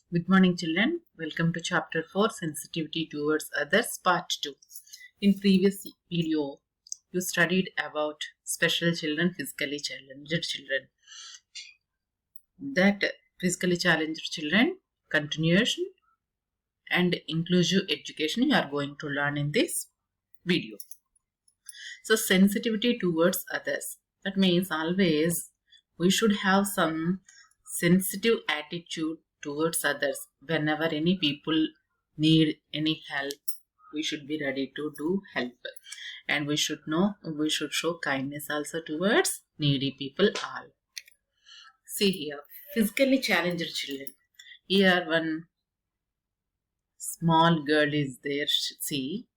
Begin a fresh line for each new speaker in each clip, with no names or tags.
Good morning, children. Welcome to Chapter 4 Sensitivity Towards Others, Part 2. In previous video, you studied about special children, physically challenged children. That physically challenged children, continuation and inclusive education you are going to learn in this video. So, sensitivity towards others. That means always we should have some sensitive attitude towards others. Whenever any people need any help, we should be ready to do help, and we should show kindness also towards needy people all. See here, physically challenged children. Here one small girl is there. See,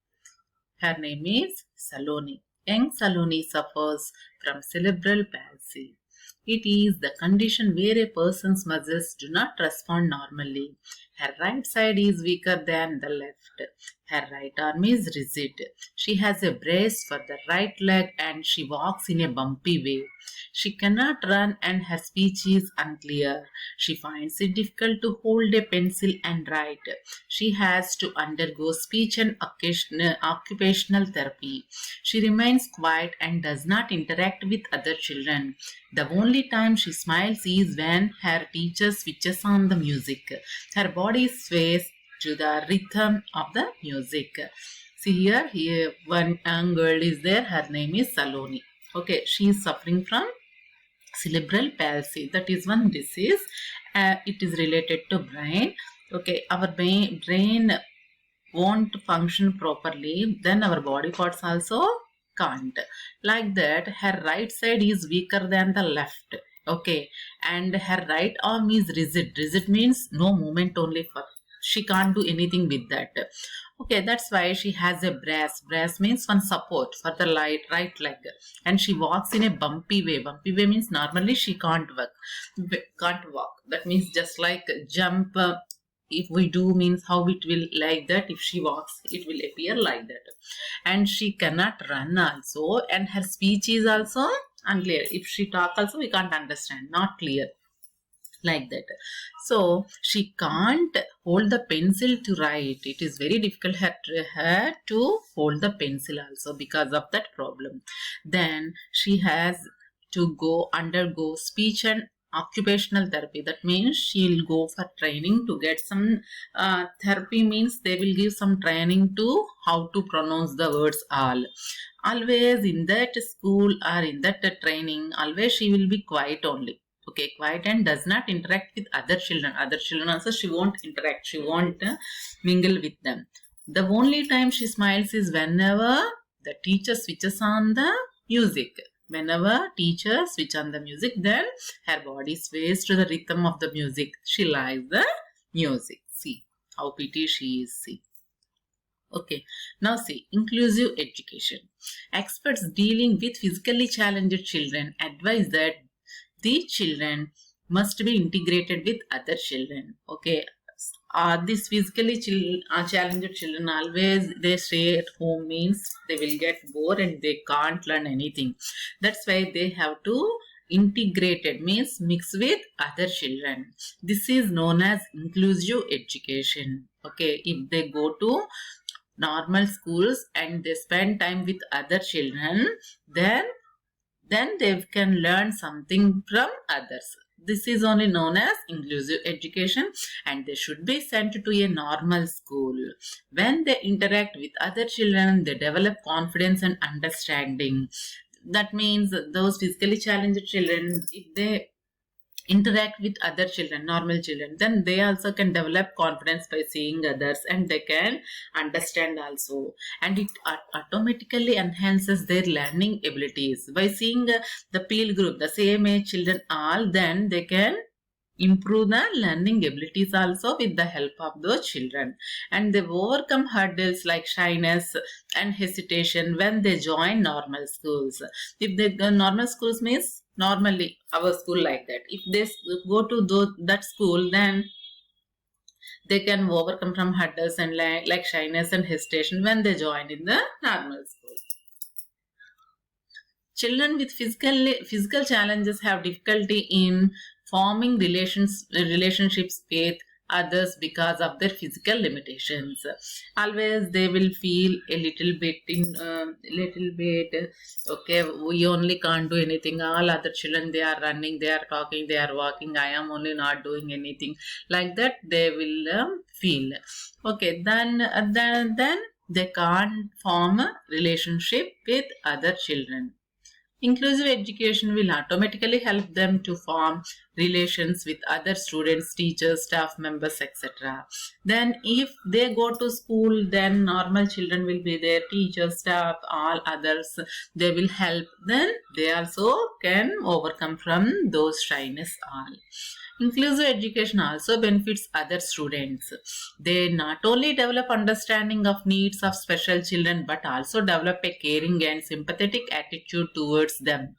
her name is Saloni. Young Saloni suffers from cerebral palsy. It is the condition where a person's muscles do not respond normally. Her right side is weaker than the left. Her right arm is rigid. She has a brace for the right leg and she walks in a bumpy way. She cannot run and her speech is unclear. She finds it difficult to hold a pencil and write. She has to undergo speech and occupational therapy. She remains quiet and does not interact with other children. The only time she smiles is when her teacher switches on the music. Her body sways to the rhythm of the music. See here one young girl is there. Her name is Saloni. Okay, she is suffering from cerebral palsy. That is one disease. It is related to brain. Okay, our brain won't function properly, then our body parts also can't. Like that, her right side is weaker than the left. Okay, and her right arm is rigid. Rigid means no movement only for. She can't do anything with that. Okay, that's why she has a brace. Brace means one support for the right leg, and she walks in a bumpy way. Bumpy way means normally she can't walk. That means just like jump. If we do means how it will like that. If she walks, it will appear like that. And she cannot run also, and her speech is also unclear. If she talk also, we can't understand. Not clear. Like that. So she can't hold the pencil to write. It is very difficult her to hold the pencil also because of that problem. Then she has to undergo speech and occupational therapy. That means she'll go for training to get some therapy means they will give some training to how to pronounce the words all. Always in that school or in that training, always she will be quiet only. Okay, quiet and does not interact with other children. Other children also she won't interact. She won't mingle with them. The only time she smiles is whenever the teacher switches on the music. Whenever teacher switch on the music, then her body sways to the rhythm of the music. She likes the music. See how pretty she is. See. Okay, now see, inclusive education. Experts dealing with physically challenged children advise that these children must be integrated with other children. Okay, these physically challenged children always they stay at home means they will get bored and they can't learn anything. That's why they have to integrated means mix with other children. This is known as inclusive education. Okay, if they go to normal schools and they spend time with other children, then they can learn something from others. This is only known as inclusive education, and they should be sent to a normal school. When they interact with other children, they develop confidence and understanding. That means those physically challenged children, if they interact with other children, normal children, then they also can develop confidence by seeing others and they can understand also, and it automatically enhances their learning abilities by seeing the peer group, the same age children all, then they can improve the learning abilities also with the help of those children, and they overcome hurdles like shyness and hesitation when they join normal schools. If they normal schools means normally our school like that, if they go to that school, then they can overcome from hurdles and like shyness and hesitation when they join in the normal school. Children with physical challenges have difficulty in forming relationships with others because of their physical limitations. Always they will feel a little bit, okay, we only can't do anything. All other children, they are running, they are talking, they are walking. I am only not doing anything. Like that, they will feel. Okay, then they can't form a relationship with other children. Inclusive education will automatically help them to form relations with other students, teachers, staff members, etc. Then if they go to school, then normal children will be there, teachers, staff, all others, they will help. Then they also can overcome from those shyness all. Inclusive education also benefits other students. They not only develop understanding of needs of special children but also develop a caring and sympathetic attitude towards them.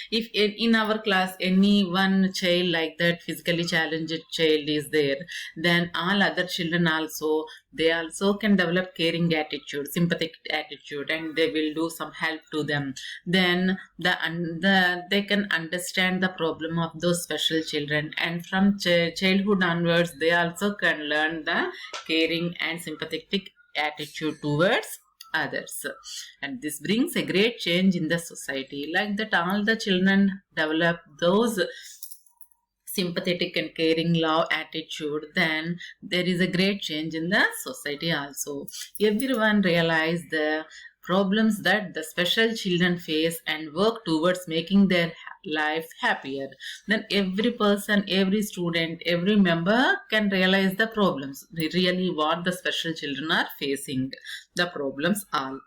If in our class any one child like that physically challenged child is there, then all other children also, they also can develop caring attitude, sympathetic attitude, and they will do some help to them. Then they can understand the problem of those special children, and from childhood onwards they also can learn the caring and sympathetic attitude towards others, and this brings a great change in the society. Like that, all the children develop those sympathetic and caring love attitude, then there is a great change in the society also. Everyone realize the problems that the special children face and work towards making their life happier. Then every person, every student, every member can realize the problems, really what the special children are facing, the problems all.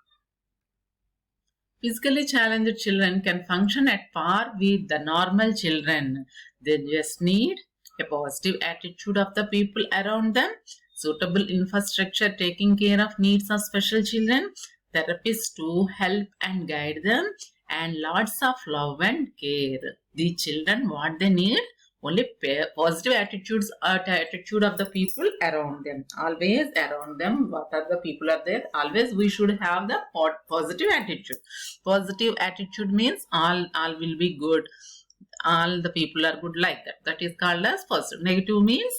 Physically challenged children can function at par with the normal children. They just need a positive attitude of the people around them, suitable infrastructure taking care of needs of special children, therapists to help and guide them, and lots of love and care. The children, what they need? Only positive attitudes, attitude of the people around them. Always around them, what are the people are there? Always we should have the positive attitude. Positive attitude means all will be good. All the people are good, like that. That is called as positive. Negative means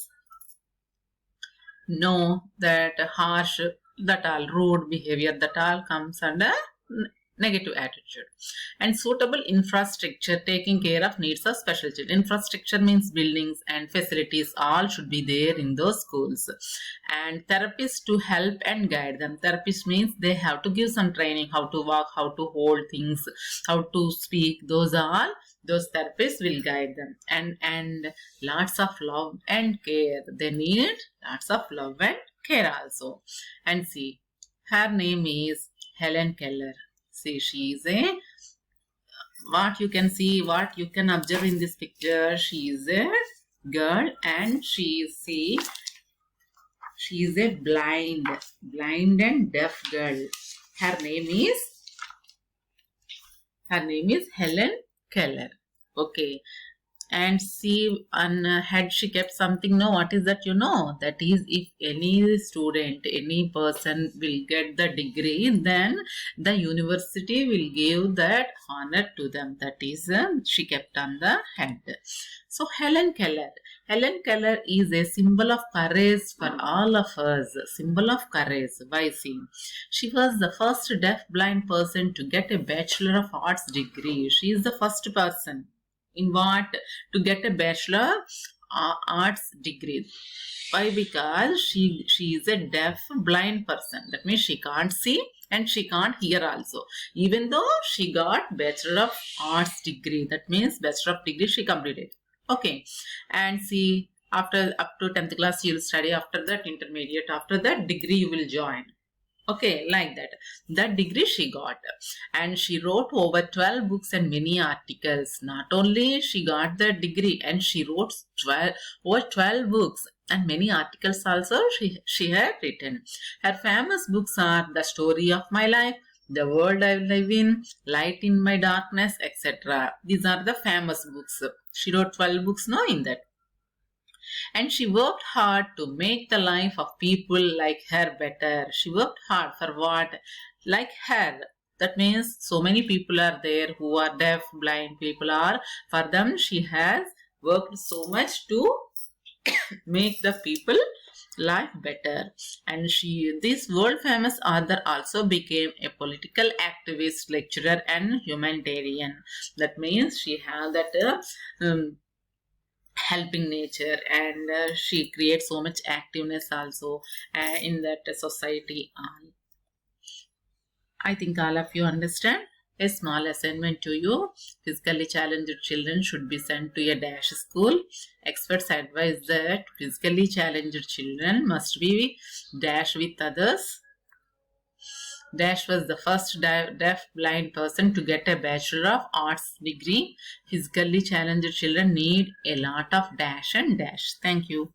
no, that harsh, that all rude behavior, that all comes under negative attitude. And suitable infrastructure taking care of needs of special children. Infrastructure means buildings and facilities, all should be there in those schools. And therapists to help and guide them. Therapist means they have to give some training, how to walk, how to hold things, how to speak. Those therapists will guide them. And lots of love and care. They need lots of love and care also. And see, her name is Helen Keller. See, she is what you can see, what you can observe in this picture, she is a girl, and she is a blind and deaf girl. Her name is Helen Keller. Okay. And see, on head she kept something. No, what is that? That is, if any student, any person will get the degree, then the university will give that honor to them. That is, she kept on the head. So Helen Keller is a symbol of courage for all of us. Symbol of courage. Why? See, she was the first deaf-blind person to get a Bachelor of Arts degree. She is the first person. In what? To get a Bachelor Arts degree. Why? Because she is a deaf blind person. That means she can't see and she can't hear also. Even though she got Bachelor of Arts degree, that means Bachelor of degree she completed. Okay. And see, after up to 10th class you will study. After that intermediate. After that degree you will join. Okay, like that. That degree she got. And she wrote over 12 books and many articles. Not only she got the degree, and she wrote over 12 books and many articles also she had written. Her famous books are The Story of My Life, The World I Live In, Light in My Darkness, etc. These are the famous books. She wrote 12 books now in that. And she worked hard to make the life of people like her better. She worked hard for what? Like her. That means so many people are there who are deaf, blind people are. For them, she has worked so much to make the people life better. And this world famous author also became a political activist, lecturer, and humanitarian. That means she have that helping nature, and she creates so much activeness also in that society. I think all of you understand. A small assignment to you. Physically challenged children should be sent to a dash school. Experts advise that physically challenged children must be dash with others. Dash was the first deaf blind person to get a Bachelor of Arts degree. Physically challenged children need a lot of dash and dash. Thank you.